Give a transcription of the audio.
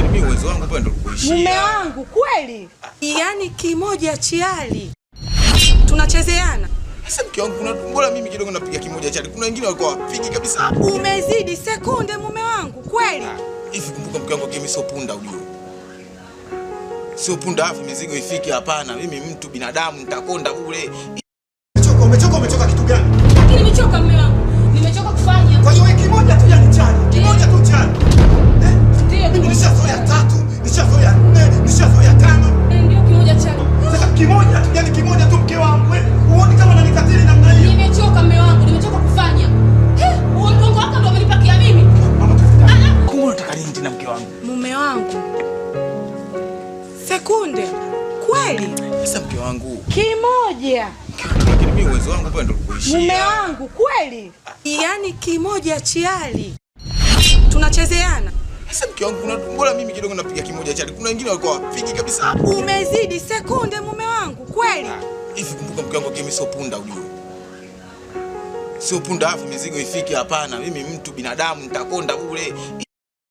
Lakini mimi uwezo wangu pale ndo kuishia. Mume wangu kweli? Yaani kimoja chiali. Tunachezeana. Sasa mke wangu mbona mimi kidogo napiga kimoja chali. Kuna wengine walikuwa wapigi kabisa. Umezidi sekunde mume wangu kweli? Hivi kumbuka mke wangu mimi sio punda ujue. Sio punda afu mizigo ifike hapana. Mimi mtu binadamu nitakonda bure. Umechoka kitu gani? Lakini nimechoka mume wangu. Nimechoka kufanya. Kwa hiyo wiki moja tu yani chali. Kimoja tu chali. Ndio mimi nishazoea 3, nishazoea 4, nishazoea 5. Ndio kimoja chali. Sasa kimoja tu yani kimoja tu mke wangu wewe. Uone kama unanikatili namna hiyo. Nimechoka mume wangu, nimechoka kufanya. Huo mgongo wako ndio umenipakia mimi. Mama tafadhali. Kumbe unataka nini tena mke wangu? Mume wangu. Sekunde. Kweli? Sasa mke wangu. Kimoja. Lakini mimi uwezo wangu pale ndo kuishia. Mume wangu kweli? Yaani kimoja chiali. Tunachezeana. Sasa mke wangu mbona mimi kidogo napiga kimoja chali. Kuna wengine walikuwa wapigi kabisa. Umezidi sekunde mume wangu kweli? Hivi kumbuka mke wangu mimi sio punda ujue. Sio punda afu mizigo ifike hapana. Mimi mtu binadamu nitakonda bure.